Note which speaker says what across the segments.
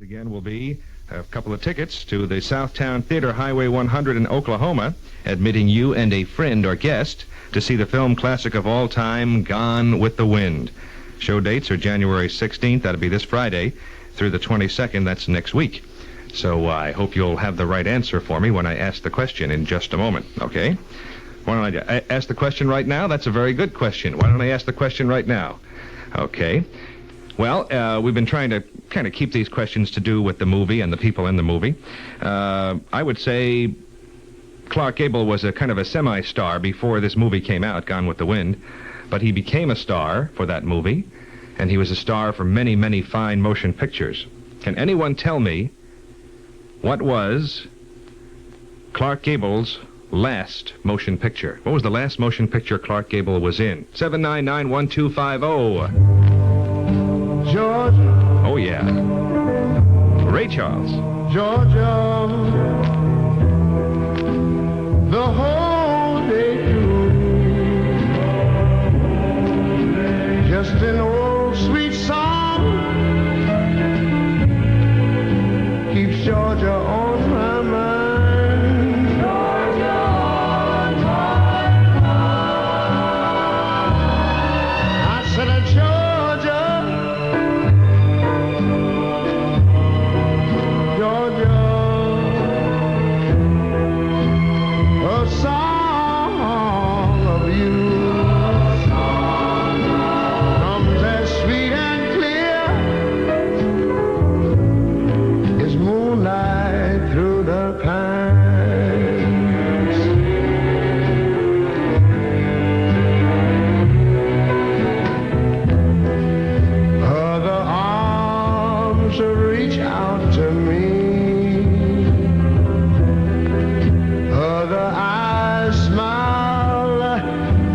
Speaker 1: again will be a couple of tickets to the Southtown Theater, Highway 100 in Oklahoma, admitting you and a friend or guest to see the film classic of all time, Gone with the Wind. Show dates are January 16th, that'll be this Friday, through the 22nd, that's next week. So I hope you'll have the right answer for me when I ask the question in just a moment, okay? Why don't I ask the question right now? That's a very good question. Why don't I ask the question right now? Okay. Well, we've been trying to kind of keep these questions to do with the movie and the people in the movie. I would say Clark Gable was a kind of a semi-star before this movie came out, Gone with the Wind. But he became a star for that movie, and he was a star for many, many fine motion pictures. Can anyone tell me what was Clark Gable's last motion picture? What was the last motion picture Clark Gable was in? 799-1250.
Speaker 2: Georgia.
Speaker 1: Oh, yeah. Ray Charles.
Speaker 2: Georgia. The whole day through. Just an old sweet song keeps Georgia on my mind. Georgia on my mind. I said, Georgia, Georgia, a song of you comes as sweet and clear as moonlight through the pines. Other arms reach out to me. Other eyes smile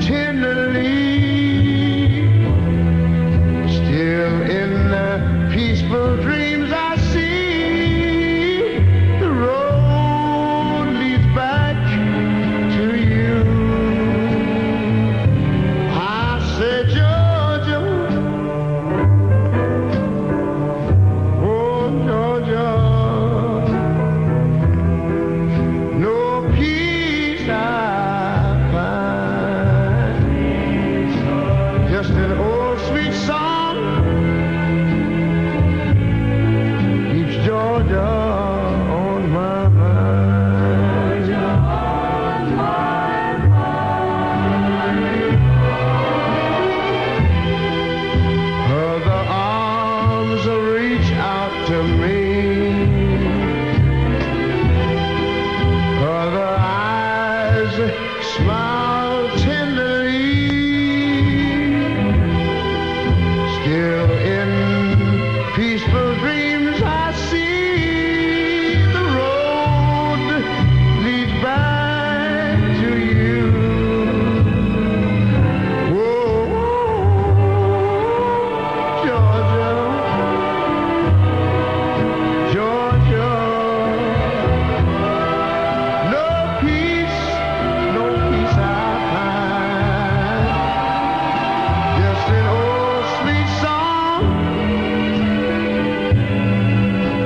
Speaker 2: tenderly. Still in the peaceful dreams I see, the road leads back to you. I say, Georgia, oh Georgia, no peace I find, just an old sweet song keeps Georgia on my mind. Georgia on my mind. Other arms reach out to me. Other eyes smile tenderly. Still in peaceful dreams I see the road leads back to you. Whoa, Georgia, Georgia, no peace I find, just an old sweet song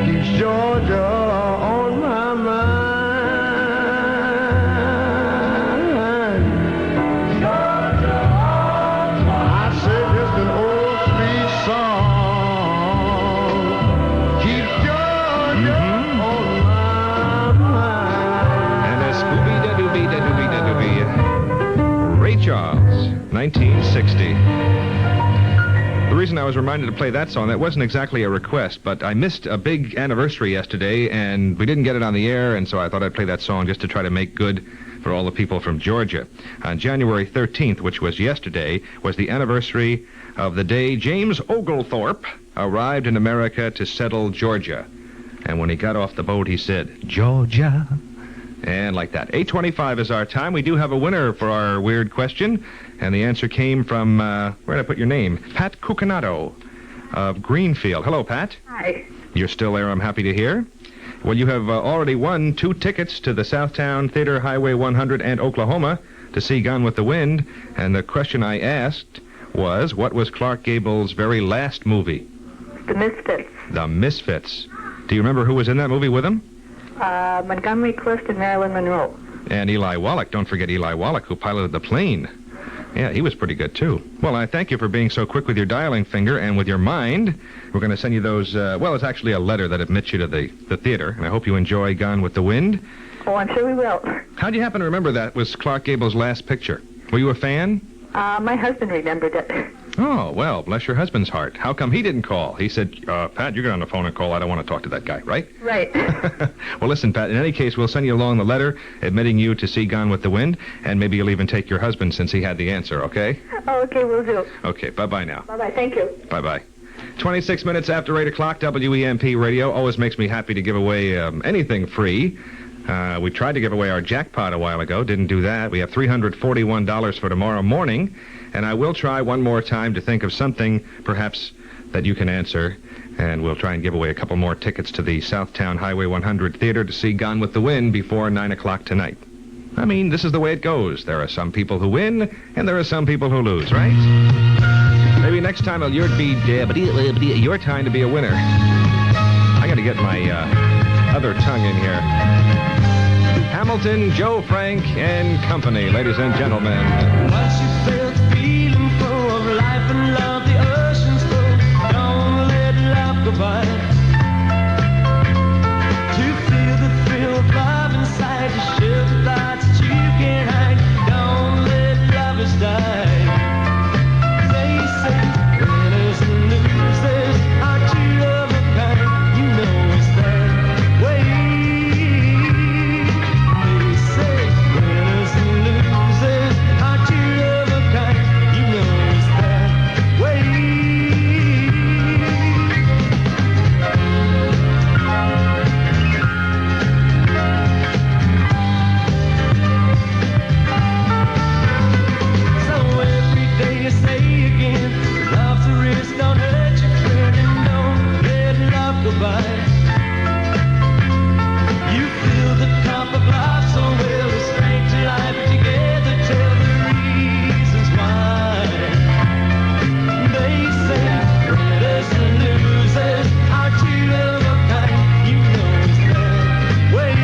Speaker 2: keeps Georgia on my mind. Georgia on my mind. I said just an old sweet song keeps Georgia on my mind.
Speaker 1: And a Scooby-da-dooby-da-dooby-da-dooby. Ray Charles, 1960. The reason I was reminded to play that song, that wasn't exactly a request, but I missed a big anniversary yesterday, and we didn't get it on the air, and so I thought I'd play that song just to try to make good for all the people from Georgia. On January 13th, which was yesterday, was the anniversary of the day James Oglethorpe arrived in America to settle Georgia. And when he got off the boat, he said, Georgia. And like that. 8:25 is our time. We do have a winner for our weird question, and the answer came from, where did I put your name? Pat Cucinato of Greenfield. Hello, Pat.
Speaker 3: Hi.
Speaker 1: You're still there, I'm happy to hear. Well, you have already won 2 tickets to the Southtown Theater, Highway 100 and Oklahoma to see Gone with the Wind. And the question I asked was, what was Clark Gable's very last movie?
Speaker 3: The Misfits.
Speaker 1: The Misfits. Do you remember who was in that movie with him?
Speaker 3: Montgomery Clift and Marilyn Monroe.
Speaker 1: And Eli Wallach. Don't forget Eli Wallach, who piloted the plane. Yeah, he was pretty good, too. Well, I thank you for being so quick with your dialing finger and with your mind. We're going to send you those, it's actually a letter that admits you to the theater, and I hope you enjoy Gone with the Wind.
Speaker 3: Oh, I'm sure we will.
Speaker 1: How'd you happen to remember that was Clark Gable's last picture? Were you a fan?
Speaker 3: My husband remembered it.
Speaker 1: Oh, well, bless your husband's heart. How come he didn't call? He said, Pat, you get on the phone and call. I don't want to talk to that guy, right?
Speaker 3: Right.
Speaker 1: Well, listen, Pat, in any case, we'll send you along the letter admitting you to see Gone with the Wind, and maybe you'll even take your husband since he had the answer, okay?
Speaker 3: Oh, okay, we'll do.
Speaker 1: Okay, bye-bye now.
Speaker 3: Bye-bye, thank you.
Speaker 1: Bye-bye. 26 minutes after 8 o'clock, WEMP Radio. Always makes me happy to give away anything free. We tried to give away our jackpot a while ago. Didn't do that. We have $341 for tomorrow morning. And I will try one more time to think of something, perhaps, that you can answer. And we'll try and give away a couple more tickets to the Southtown Highway 100 Theater to see Gone with the Wind before 9 o'clock tonight. I mean, this is the way it goes. There are some people who win, and there are some people who lose, right? Maybe next time it'll be your time to be a winner. I got to get my other tongue in here. Hamilton, Joe Frank, and company, ladies and gentlemen.
Speaker 4: Once you felt the feeling full of life and love, the ocean's full. Don't let love go by. To feel the thrill of love inside, to share the thoughts that you can't hide. Don't let lovers die. They say winners and losers are two of a kind. You know it's that way. They say winners and losers are two of a kind. You know it's that way. So every day you say again, love's a risk, don't hurt your friend, and don't let love go by. You fill the cup of love so well, the strength to life together, tell the reasons why. They say winners and losers are two of a kind. You know it's that way.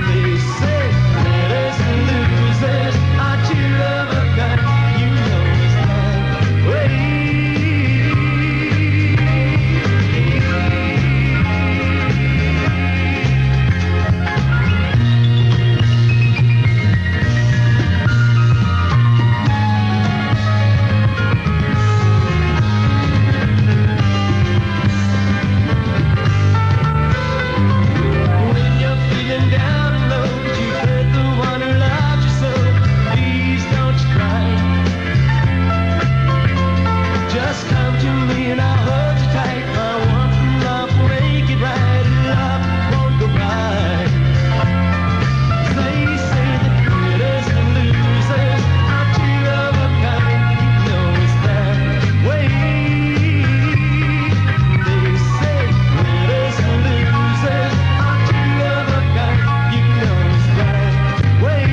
Speaker 4: They say winners and losers are two of a kind. You know it's that way. When you're feeling down and low, but you hurt the one who loved you so, please don't you cry. Just come to me and I'll hold you tight. My one from love will make it right, and love won't go by. They say that winners and losers are two of a kind. You know it's that way. They say winners and losers are two of a kind. You know it's that way.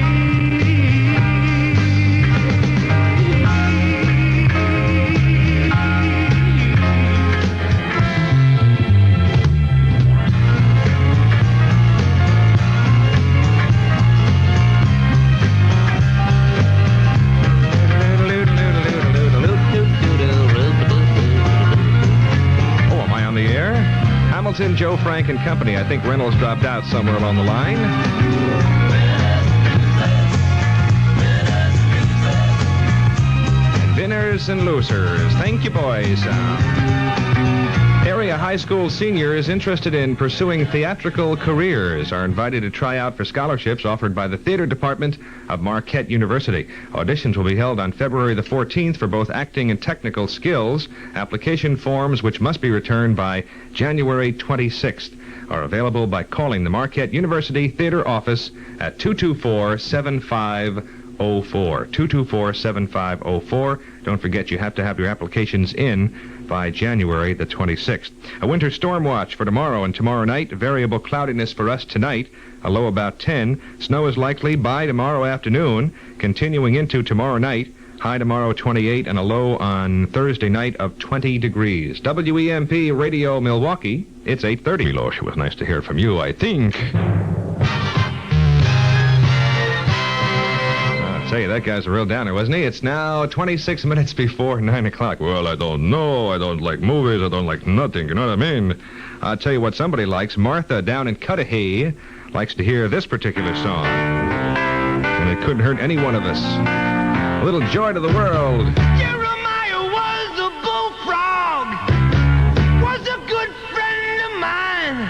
Speaker 1: Oh, am I on the air? Hamilton, Joe Frank, and company. I think Reynolds dropped out somewhere along the line. Winners and losers. Thank you, boys. Area high school seniors interested in pursuing theatrical careers are invited to try out for scholarships offered by the theater department of Marquette University. Auditions will be held on February the 14th for both acting and technical skills. Application forms, which must be returned by January 26th, are available by calling the Marquette University Theater Office at 224-7504. 224-7504. Don't forget, you have to have your applications in by January the 26th. A winter storm watch for tomorrow and tomorrow night. Variable cloudiness for us tonight. A low about 10. Snow is likely by tomorrow afternoon, continuing into tomorrow night. High tomorrow, 28, and a low on Thursday night of 20 degrees. WEMP Radio Milwaukee, it's 8:30. Milosh, it was nice to hear from you, I think. I'll tell you, that guy's a real downer, wasn't he? It's now 26 minutes before 9 o'clock. Well, I don't know. I don't like movies. I don't like nothing. You know what I mean? I'll tell you what somebody likes. Martha down in Cudahy likes to hear this particular song. And it couldn't hurt any one of us. A little joy to the world.
Speaker 4: Jeremiah was a bullfrog, was a good friend of mine.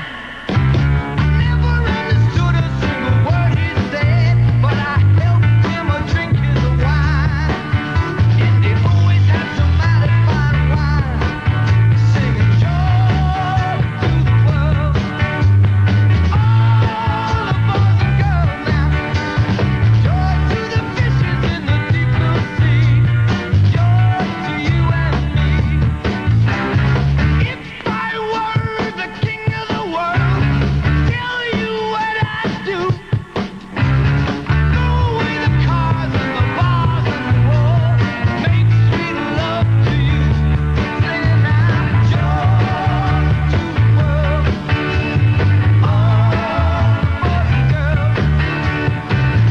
Speaker 4: I never understood a single word he said, but I helped him drink his wine. And he always had somebody fine wine, singing joy to the world. All the boys and girls now, joy to the fishes in the deep blue sea, joy to you and me. If I were the king of the world, tell you what I'd do. I'd go away the cars and the bars and the wars, make sweet love to you, singing now, joy to the world. All the boys and girls,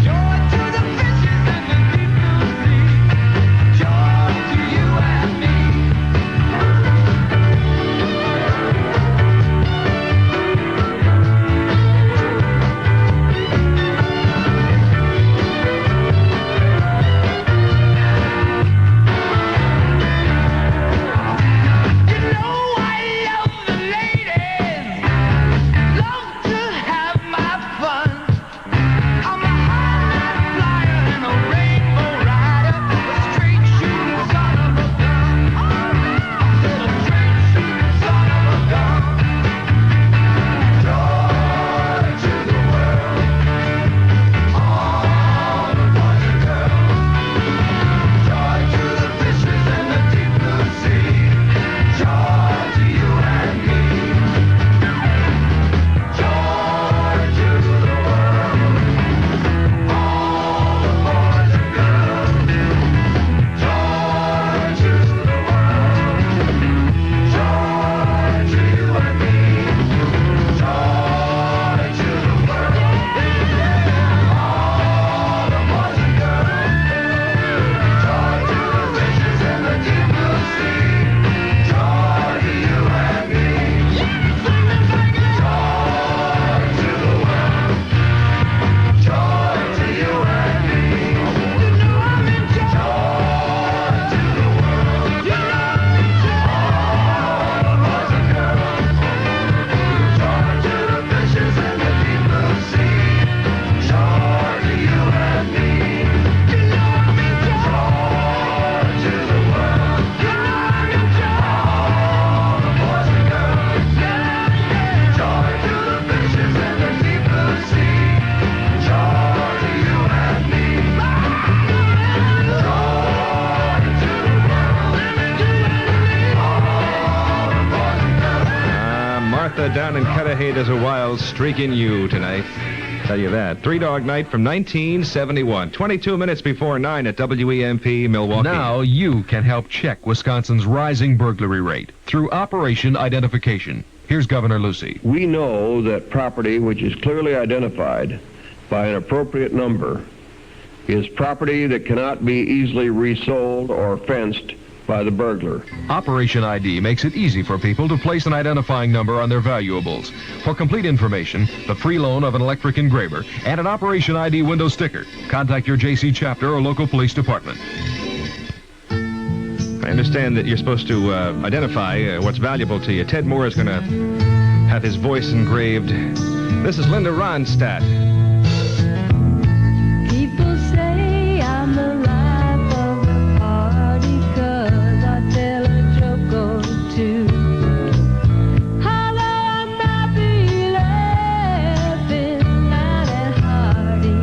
Speaker 4: joy to the fishes in the deep blue sea, joy to you and me. You know I love the ladies, love to have my fun. I'm a high flyer and a rainbow rider, a straight shooting son of a gun. I said a straight shooting son of a gun. Joy to the world, all the boys and girls. Joy to the fishes in the deep blue sea. Joy to you and me. Joy to the world, all the boys and girls. Joy to the world, joy to you and me. Joy to the world, all the boys and girls. Joy to the fishes in the deep blue sea. Joy to you and me. Joy to the world. Joy to you and me. You know I'm in joy. Joy to the world. You know I'm in joy. All the boys and girls. Joy to the fishes in the deep blue sea. Joy to you and me. You know I'm in joy. Joy to the world. You know I'm in joy. All the boys and girls. Joy to the fishes in the deep blue sea. Joy to you and me. Joy to the world. All the boys and girls.
Speaker 1: Martha down in Cudahy does a wild streak in you tonight. Tell you that. Three Dog Night from 1971. 22 minutes before 9 at WEMP Milwaukee.
Speaker 5: Now you can help check Wisconsin's rising burglary rate through Operation Identification. Here's Governor Lucy.
Speaker 6: We know that property which is clearly identified by an appropriate number is property that cannot be easily resold or fenced by the burglar.
Speaker 5: Operation ID makes it easy for people to place an identifying number on their valuables. For complete information, the free loan of an electric engraver, and an Operation ID window sticker, contact your JC chapter or local police department.
Speaker 1: I understand that you're supposed to identify what's valuable to you. Ted Moore is going to have his voice engraved. This is Linda Ronstadt.
Speaker 7: People say I'm the life of the party 'cause I tell a joke or two. Although I might be laughing loud and hearty,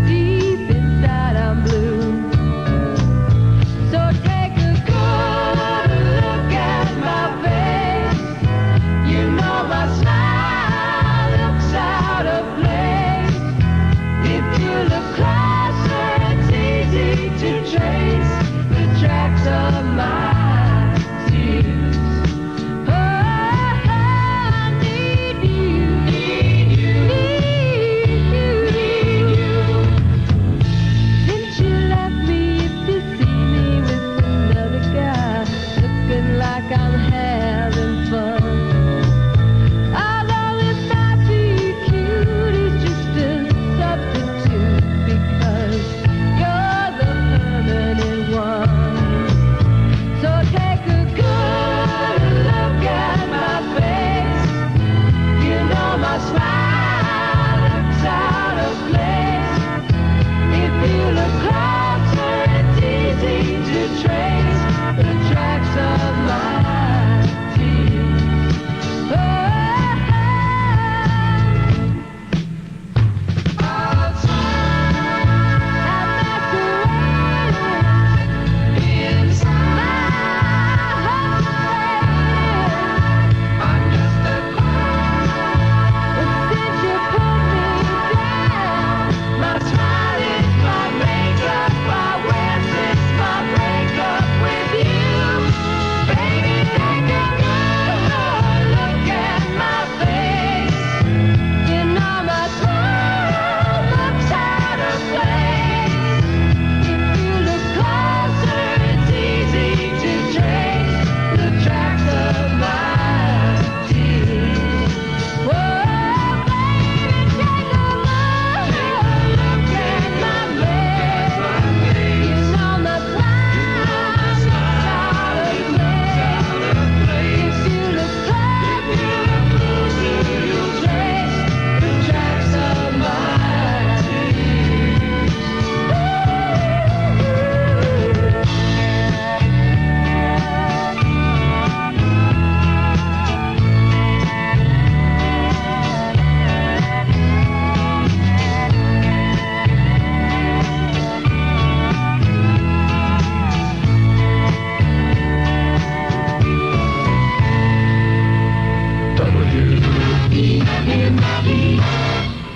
Speaker 7: deep inside I'm blue. So take a good look at my face. You know my smile looks out of place.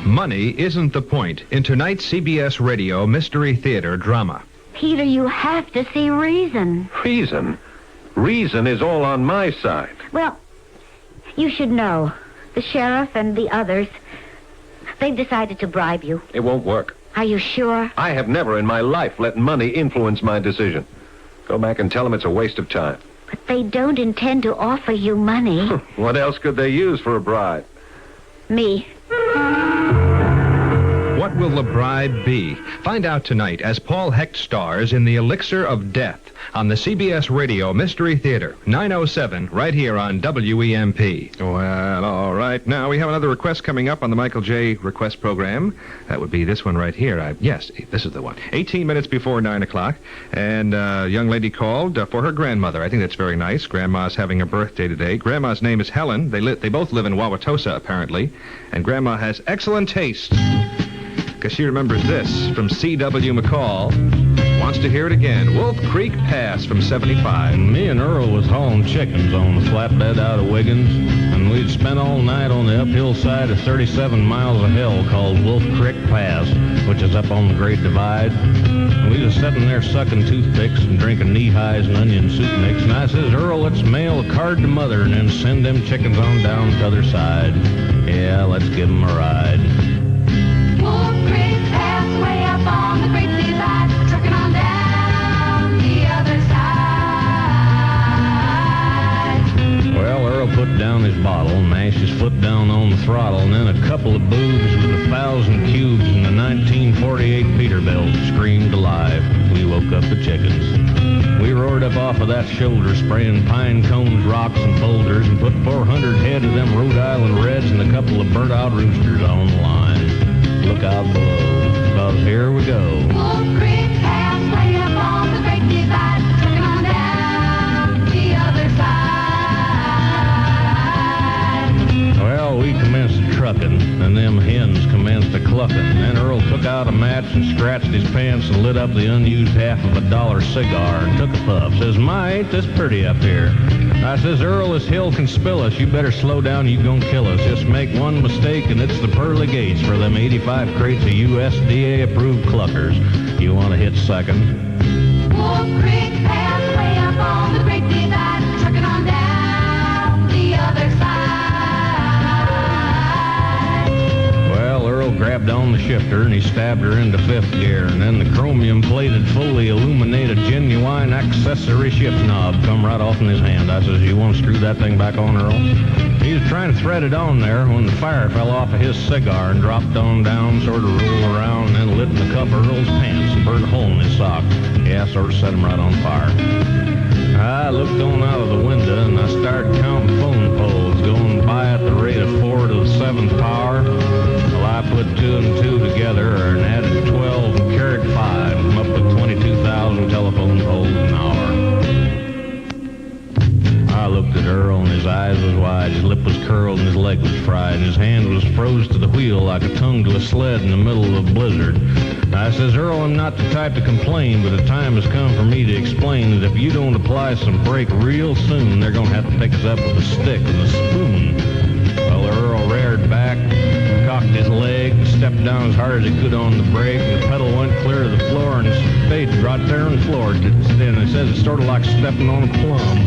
Speaker 1: Money isn't the point in tonight's CBS Radio Mystery Theater drama.
Speaker 7: Peter, you have to see reason.
Speaker 8: Reason? Reason is all on my side.
Speaker 7: Well, you should know. The sheriff and the others, they've decided to bribe you.
Speaker 8: It won't work.
Speaker 7: Are you sure?
Speaker 8: I have never in my life let money influence my decision. Go back and tell them it's a waste of time.
Speaker 7: But they don't intend to offer you money.
Speaker 8: What else could they use for a bribe?
Speaker 7: Me.
Speaker 1: What will the bribe be? Find out tonight as Paul Hecht stars in The Elixir of Death on the CBS Radio Mystery Theater, 9:07, right here on WEMP. Well, all right. Now, we have another request coming up on the Michael J. request program. That would be this one right here. Yes, this is the one. 18 minutes before 9 o'clock. And a young lady called for her grandmother. I think that's very nice. Grandma's having a birthday today. Grandma's name is Helen. They both live in Wauwatosa, apparently. And Grandma has excellent taste. Because she remembers this from C.W. McCall. Wants to hear it again. Wolf Creek Pass from 75.
Speaker 9: Me and Earl was hauling chickens on the flatbed out of Wiggins, and we'd spent all night on the uphill side of 37 miles of hill called Wolf Creek Pass, which is up on the Great Divide. And we was sitting there sucking toothpicks and drinking knee-highs and onion soup mix, and I says, Earl, let's mail a card to Mother and then send them chickens on down to the other side. Yeah, let's give them a ride.
Speaker 10: Wolf Creek Pass way up on the Great Divide, trucking on down the other side.
Speaker 9: Well, Earl put down his bottle, mashed his foot down on the throttle, and then a couple of boobs with 1,000 cubes and the 1948 Peterbilt screamed alive. We woke up the chickens. We roared up off of that shoulder, spraying pine cones, rocks, and boulders, and put 400 head of them Rhode Island Reds and a couple of burnt-out roosters on the line. Look out below, because here we go.
Speaker 10: Wolf Creek Pass way up on the Great Divide, trucking on down the other side.
Speaker 9: Well, we commenced trucking, and them hens commenced a clucking. Then Earl took out a match and scratched his pants and lit up the unused half of $1 cigar and took a puff. Says, my, ain't this pretty up here? I says, Earl, this hill can spill us. You better slow down, you gon' kill us. Just make one mistake, and it's the pearly gates for them 85 crates of USDA-approved cluckers. You want to hit second?
Speaker 10: Wolf Creek Pass way up on the Great Divide, trucking on down the other side.
Speaker 9: Well, Earl grabbed on the shifter and he stabbed her into fifth gear, and then the chromium-plated, fully illuminated, genuine accessory shift knob come right off in his hand. I says, you want to screw that thing back on, Earl? He was trying to thread it on there when the fire fell off of his cigar and dropped on down, sort of rolled around, and then lit in the cuff of Earl's pants and burned a hole in his sock. Yeah, sort of set him right on fire. I looked on out of the window and I started counting phone poles going by at the rate of 4 to the 7th power. Well, I put 2 and 2 together and added 12 and carried 5. I'm up with 22,000 telephone poles an hour. I looked at Earl and his eyes was wide, his lip was curled and his leg was fried, and his hand was froze to the wheel like a tongue to a sled in the middle of a blizzard. I says, Earl, I'm not the type to complain, but the time has come for me to explain that if you don't apply some brake real soon, they're going to have to pick us up with a stick and a spoon. Well, Earl reared back, cocked his leg, and stepped down as hard as he could on the brake, and the pedal went clear to the floor and stayed right there on the floor. And it says it's sort of like stepping on a plum.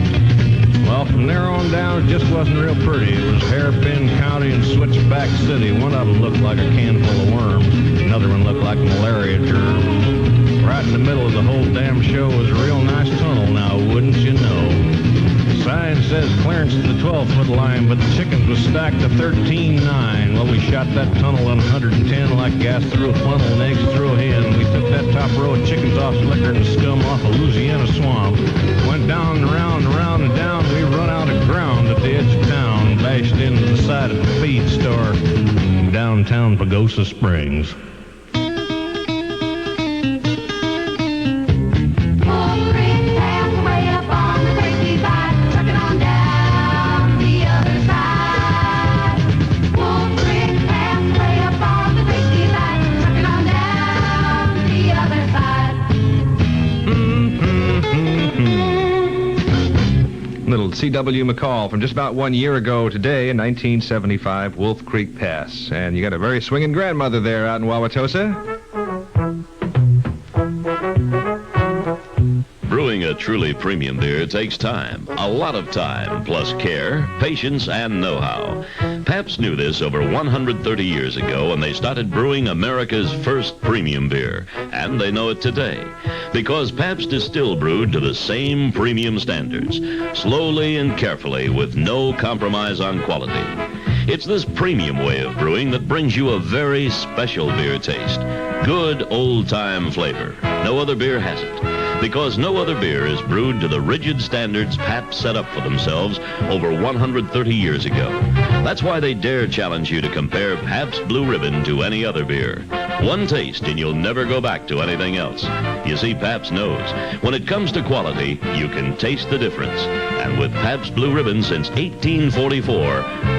Speaker 9: Well, from there on down, it just wasn't real pretty. It was Hairpin County and Switchback City. One of them looked like a can full of worms. Another one looked like malaria germs. Right in the middle of the whole damn show was a real nice tunnel now, wouldn't you know? The sign says clearance to the 12-foot line, but the chickens was stacked to 13.9. Well, we shot that tunnel on 110 like gas through a funnel and eggs through a hen. We took that top row of chickens off slicker and scum off a Louisiana swamp. Went down and around and around and down. We run out of ground at the edge of town, bashed into the side of the feed store in downtown Pagosa Springs.
Speaker 10: Wolf Creek Pass way up on the Great Divide, trucking on down the other side. Wolf Creek Pass way up on the Great Divide, trucking on down the other side.
Speaker 1: Little C.W. McCall from just about 1 year ago today in 1975, Wolf Creek Pass. And you got a very swinging grandmother there out in Wauwatosa.
Speaker 11: Brewing a truly premium beer takes time, a lot of time, plus care, patience, and know-how. Pabst knew this over 130 years ago when they started brewing America's first premium beer, and they know it today. Because Pabst is still brewed to the same premium standards, slowly and carefully with no compromise on quality. It's this premium way of brewing that brings you a very special beer taste. Good old-time flavor. No other beer has it. Because no other beer is brewed to the rigid standards Pabst set up for themselves over 130 years ago. That's why they dare challenge you to compare Pabst Blue Ribbon to any other beer. One taste and you'll never go back to anything else. You see, Pabst knows. When it comes to quality, you can taste the difference. And with Pabst Blue Ribbon since 1844,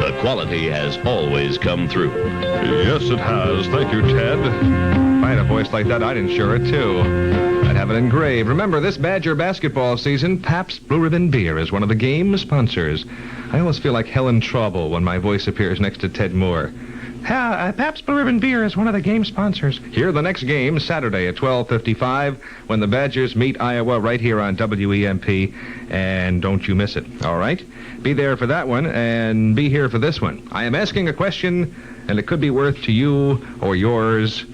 Speaker 11: the quality has always come through.
Speaker 1: Yes, it has. Thank you, Ted. If I had a voice like that, I'd insure it, too. I'd have it engraved. Remember, this Badger basketball season, Pabst Blue Ribbon Beer is one of the game sponsors. I almost feel like Helen Traubel when my voice appears next to Ted Moore. Pabst Blue Ribbon Beer is one of the game sponsors. Hear the next game Saturday at 12:55 when the Badgers meet Iowa right here on WEMP, and don't you miss it, all right? Be there for that one, and be here for this one. I am asking a question, and it could be worth to you or yours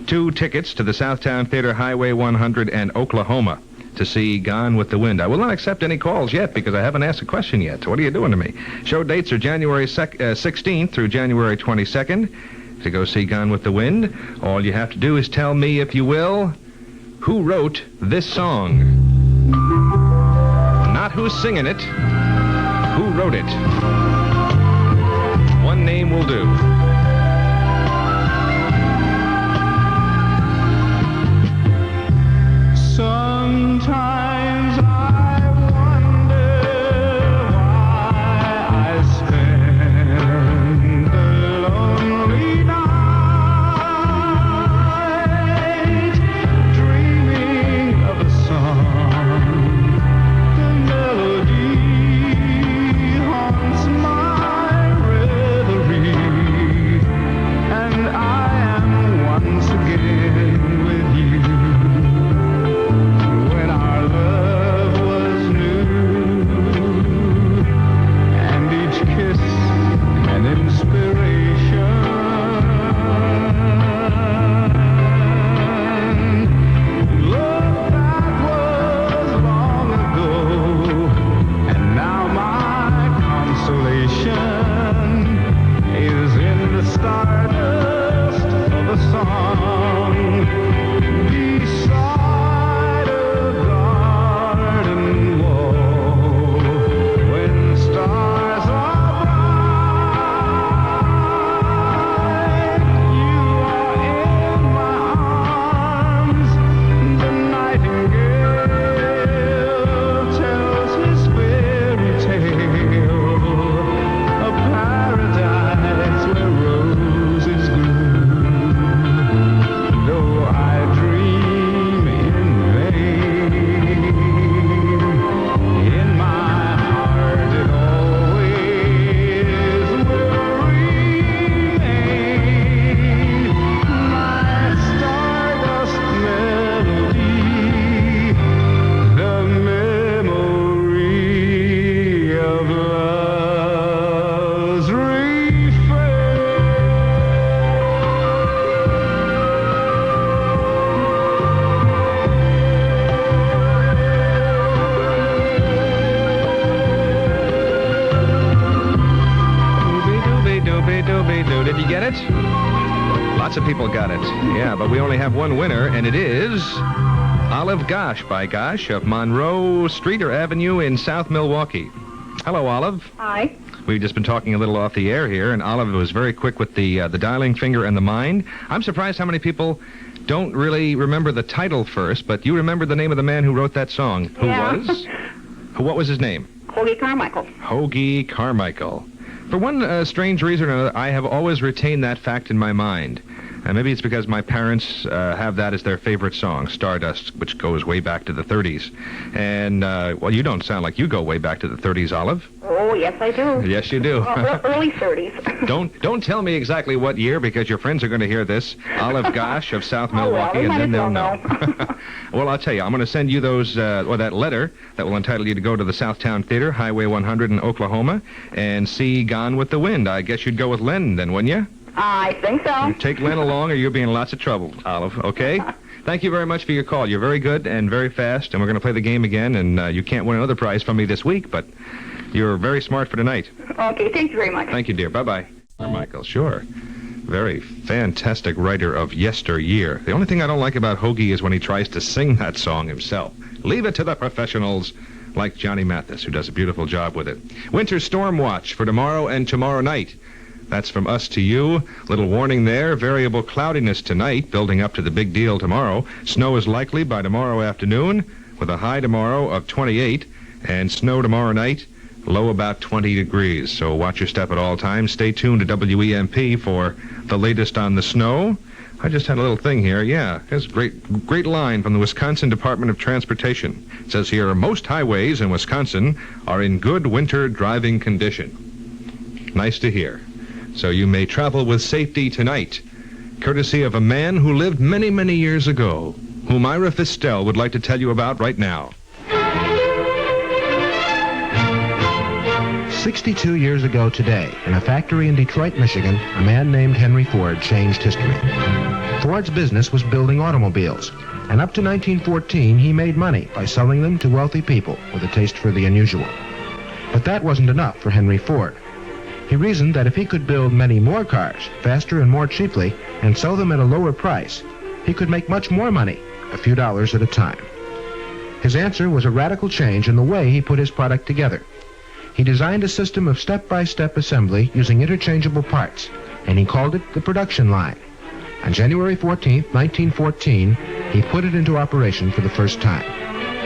Speaker 1: 2 tickets to the Southtown Theater, Highway 100 and Oklahoma to see Gone with the Wind. I will not accept any calls yet because I haven't asked a question yet. So what are you doing to me? Show dates are January 16th through January 22nd to go see Gone with the Wind. All you have to do is tell me, if you will, who wrote this song. Not who's singing it, who wrote it. One name will do.
Speaker 2: Sometimes I wonder why I spend the lonely night dreaming of a song. The melody haunts my reverie, and I am once again with you.
Speaker 1: Did you get it? Lots of people got it. Yeah, but we only have one winner, and it is Olive Gosh by Gosh of Monroe Street or Avenue in South Milwaukee. Hello, Olive.
Speaker 3: Hi.
Speaker 1: We've just been talking a little off the air here, and Olive was very quick with the dialing finger and the mind. I'm surprised how many people don't really remember the title first, but you remember the name of the man who wrote that song. Who was? What was his name?
Speaker 3: Hoagie Carmichael.
Speaker 1: Hoagie Carmichael. For one strange reason or another, I have always retained that fact in my mind. And maybe it's because my parents have that as their favorite song, Stardust, which goes way back to the 30s. And, well, you don't sound like you go way back to the 30s, Olive.
Speaker 3: Oh, yes, I do.
Speaker 1: Yes, you do.
Speaker 3: Early 30s.
Speaker 1: Don't tell me exactly what year, because your friends are going to hear this. Olive Gosh of South
Speaker 3: Oh, well,
Speaker 1: Milwaukee,
Speaker 3: they
Speaker 1: and
Speaker 3: might
Speaker 1: then
Speaker 3: as
Speaker 1: they'll
Speaker 3: well
Speaker 1: know. Well, I'll tell you, I'm going to send you those, or that letter that will entitle you to go to the Southtown Theater, Highway 100 in Oklahoma, and see Gone with the Wind. I guess you'd go with Len then, wouldn't you?
Speaker 3: I think so.
Speaker 1: You take Len along, or you'll be in lots of trouble, Olive, okay? Thank you very much for your call. You're very good and very fast, and we're going to play the game again, and you can't win another prize from me this week, but you're very smart for tonight.
Speaker 3: Okay, thank you very much.
Speaker 1: Thank you, dear. Bye-bye. Michael, sure. Very fantastic writer of yesteryear. The only thing I don't like about Hoagie is when he tries to sing that song himself. Leave it to the professionals like Johnny Mathis, who does a beautiful job with it. Winter storm watch for tomorrow and tomorrow night. That's from us to you. Little warning there. Variable cloudiness tonight, building up to the big deal tomorrow. Snow is likely by tomorrow afternoon, with a high tomorrow of 28, and snow tomorrow night, low about 20 degrees. So watch your step at all times. Stay tuned to WEMP for the latest on the snow. I just had a little thing here. Yeah, here's a great line from the Wisconsin Department of Transportation. It says here, most highways in Wisconsin are in good winter driving condition. Nice to hear. So you may travel with safety tonight, courtesy of a man who lived many, many years ago, whom Ira Fistel would like to tell you about right now.
Speaker 12: 62 years ago today, in a factory in Detroit, Michigan, a man named Henry Ford changed history. Ford's business was building automobiles, and up to 1914, he made money by selling them to wealthy people with a taste for the unusual. But that wasn't enough for Henry Ford. He reasoned that if he could build many more cars, faster and more cheaply, and sell them at a lower price, he could make much more money, a few dollars at a time. His answer was a radical change in the way he put his product together. He designed a system of step-by-step assembly using interchangeable parts, and he called it the production line. On January 14th, 1914, he put it into operation for the first time.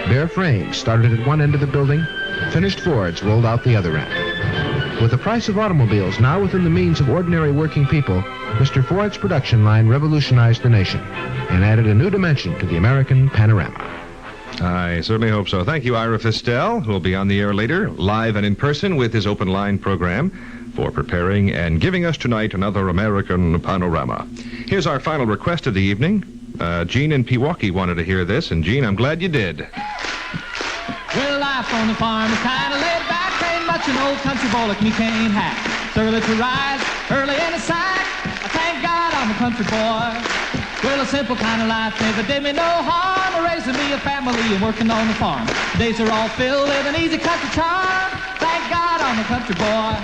Speaker 12: Bare frames started at one end of the building, finished Fords rolled out the other end. With the price of automobiles now within the means of ordinary working people, Mr. Ford's production line revolutionized the nation and added a new dimension to the American panorama.
Speaker 1: I certainly hope so. Thank you, Ira Fistel, who will be on the air later, live and in person with his Open Line program, for preparing and giving us tonight another American panorama. Here's our final request of the evening. Gene in Pewaukee wanted to hear this, and Gene, I'm glad you did.
Speaker 4: Well, life on the farm is kind of laid back. Ain't much an old country boy like me can't hack. It's early to rise, early in the sack. I thank God I'm a country boy. Well, a simple kind of life never did me no harm. Raising me a family and working on the farm. Days are all filled with an easy country charm. Thank God I'm a country boy.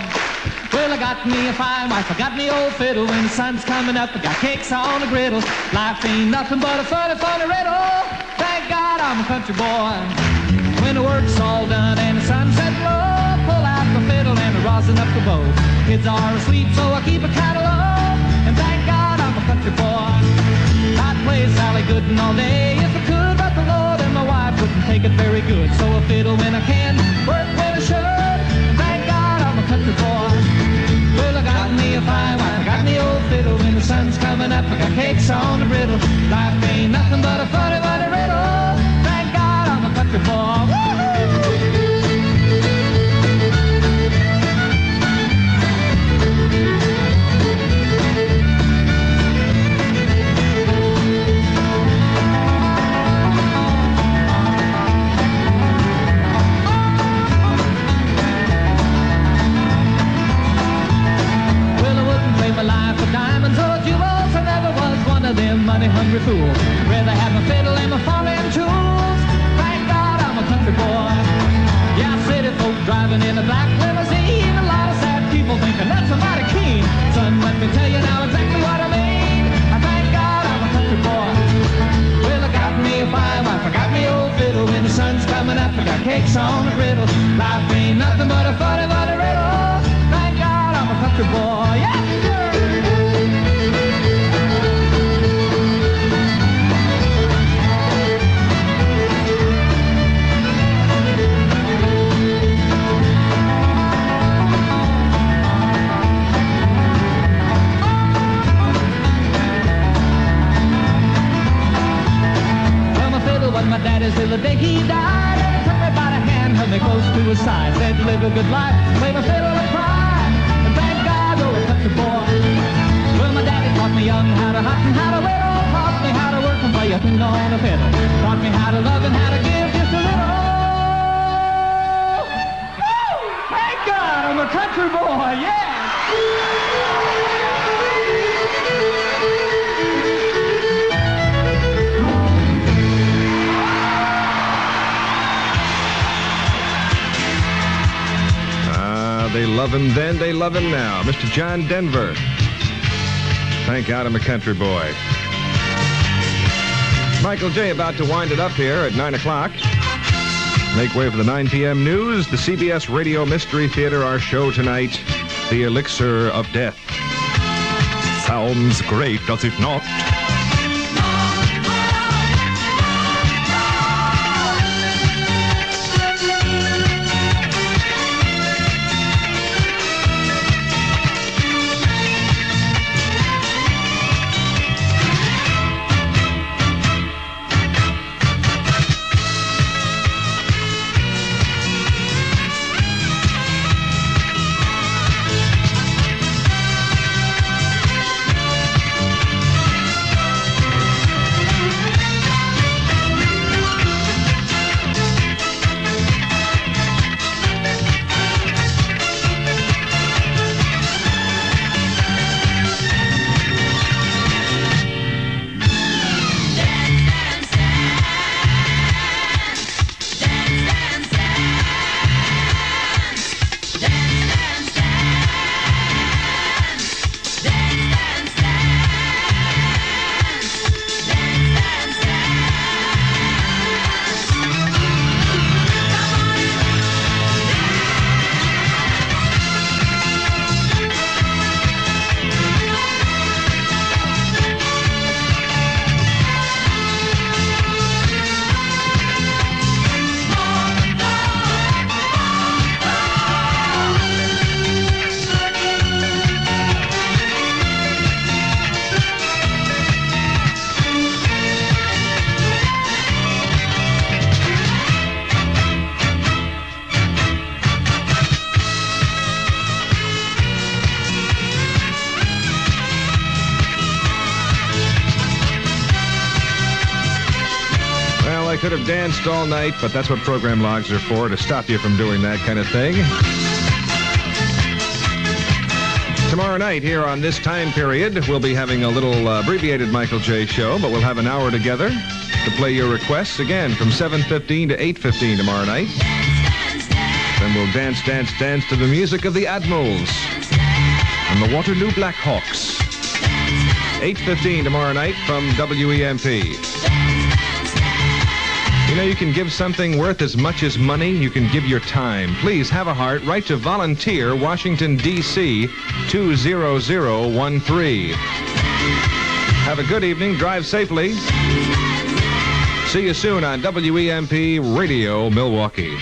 Speaker 4: Well, I got me a fine wife, I got me old fiddle. When the sun's coming up, I got cakes on the griddle. Life ain't nothing but a funny, funny riddle. Thank God I'm a country boy. When the work's all done and the sunset low, pull out the fiddle and rosin up the bow. Kids are asleep, so I keep it kind of low. And thank God I'm a country boy. I'd play Sally Gooden all day if I could, but the Lord and my wife wouldn't take it very good. So I fiddle when I can, work when I should. And thank God I'm a country boy. Well, I got me a fine wife, I got me old fiddle. When the sun's coming up, I got cakes on the griddle. Life ain't nothing but a funny, funny riddle. Thank God I'm a country boy. Woo-hoo! Money-hungry fool. Rather have my fiddle and my farming tools. Thank God I'm a country boy. Yeah, city folk driving in a black limousine. A lot of sad people thinking that's a mighty keen. Son, let me tell you now exactly what I mean. I thank God I'm a country boy. Well, I got me a fine wife, I got me old fiddle. When the sun's coming up, I got cakes on the griddle. Life ain't nothing but a funny, funny riddle. Thank God I'm a country boy. Yeah, sure. the day he died. And he took me by the hand, held me close to his side, said, live a good life, wave a fiddle and cry. And thank God, oh, a country boy. Well, my daddy taught me young how to hunt and how to whittle, taught me how to work and play a tune on a fiddle, taught me how to love and how to give just a little. Woo! Thank God, I'm a country boy, yeah!
Speaker 1: They love him then, they love him now. Mr. John Denver. Thank God I'm a country boy. Michael J. about to wind it up here at 9 o'clock. Make way for the 9 p.m. news. The CBS Radio Mystery Theater, our show tonight, The Elixir of Death. Sounds great, does it not? I could have danced all night, but that's what program logs are for, to stop you from doing that kind of thing. Tomorrow night, here on this time period, we'll be having a little abbreviated Michael J. show, but we'll have an hour together to play your requests, again, from 7:15 to 8:15 tomorrow night. Then we'll dance, dance, dance to the music of the Admirals and the Waterloo Blackhawks. 8:15 tomorrow night from WEMP. You know, you can give something worth as much as money. You can give your time. Please have a heart. Write to Volunteer, Washington, D.C., 20013. Have a good evening. Drive safely. See you soon on WEMP Radio, Milwaukee.